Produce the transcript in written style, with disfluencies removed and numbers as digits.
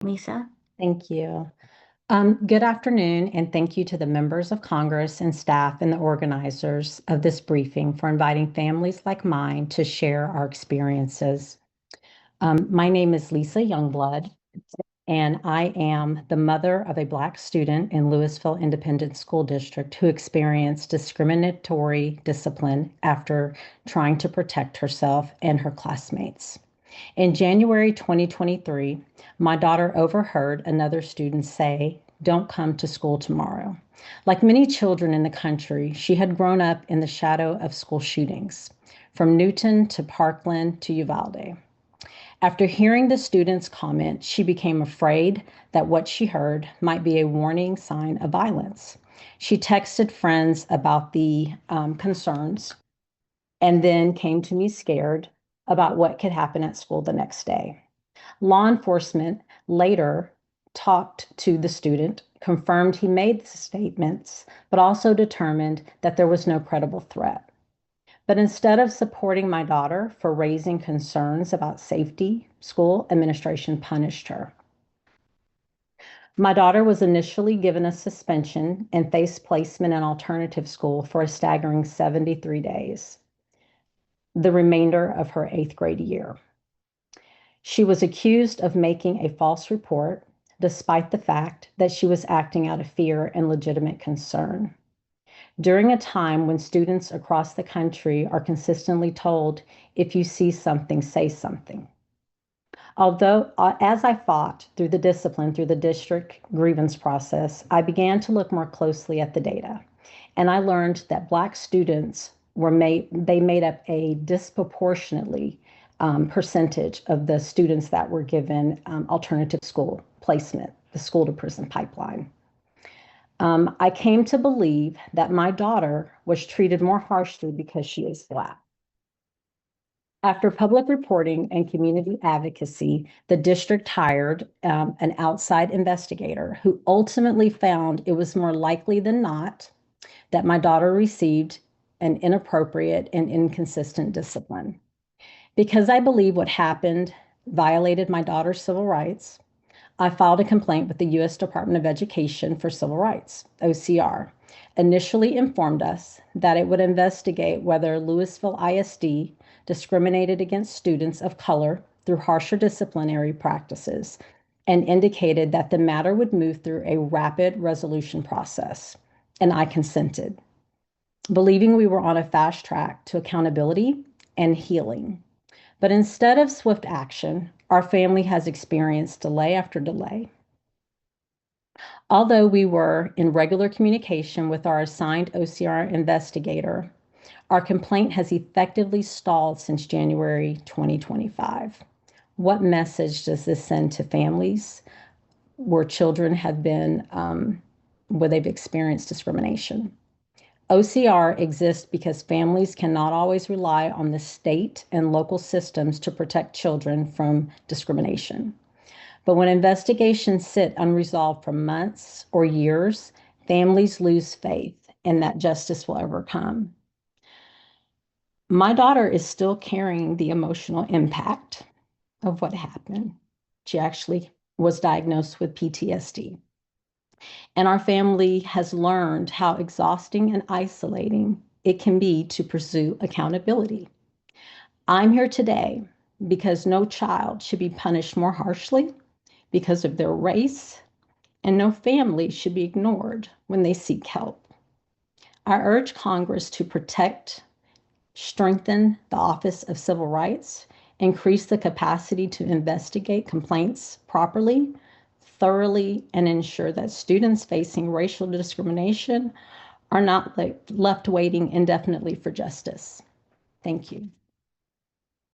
Lisa. Thank you. Good afternoon, and thank you to the members of Congress and staff and the organizers of this briefing for inviting families like mine to share our experiences. My name is Lisa Youngblood, and I am the mother of a Black student in Louisville Independent School District who experienced discriminatory discipline after trying to protect herself and her classmates. In January 2023, my daughter overheard another student say, "Don't come to school tomorrow." Like many children in the country, she had grown up in the shadow of school shootings, from Newton to Parkland to Uvalde. After hearing the student's comment, she became afraid that what she heard might be a warning sign of violence. She texted friends about the concerns and then came to me scared about what could happen at school the next day. Law enforcement later talked to the student, confirmed he made the statements, but also determined that there was no credible threat. But instead of supporting my daughter for raising concerns about safety, school administration punished her. My daughter was initially given a suspension and faced placement in alternative school for a staggering 73 days, the remainder of her 8th grade year. She was accused of making a false report, despite the fact that she was acting out of fear and legitimate concern. During a time when students across the country are consistently told, if you see something, say something. Although, as I fought through the discipline through the district grievance process, I began to look more closely at the data. And I learned that Black students made up a disproportionately percentage of the students that were given alternative school placement, the school to prison pipeline. I came to believe that my daughter was treated more harshly because she is Black. After public reporting and community advocacy, the district hired an outside investigator who ultimately found it was more likely than not that my daughter received an inappropriate and inconsistent discipline. Because I believe what happened violated my daughter's civil rights, I filed a complaint with the U.S. Department of Education for Civil Rights, OCR, initially informed us that it would investigate whether Louisville ISD discriminated against students of color through harsher disciplinary practices and indicated that the matter would move through a rapid resolution process, and I consented, believing we were on a fast track to accountability and healing. But instead of swift action, our family has experienced delay after delay. Although we were in regular communication with our assigned OCR investigator, our complaint has effectively stalled since January 2025. What message does this send to families where children have been, where they've experienced discrimination? OCR exists because families cannot always rely on the state and local systems to protect children from discrimination. But when investigations sit unresolved for months or years, families lose faith in that justice will ever come. My daughter is still carrying the emotional impact of what happened. She actually was diagnosed with PTSD. And our family has learned how exhausting and isolating it can be to pursue accountability. I'm here today because no child should be punished more harshly because of their race, and no family should be ignored when they seek help. I urge Congress to protect, strengthen the Office of Civil Rights, increase the capacity to investigate complaints properly, thoroughly, and ensure that students facing racial discrimination are not left waiting indefinitely for justice. Thank you.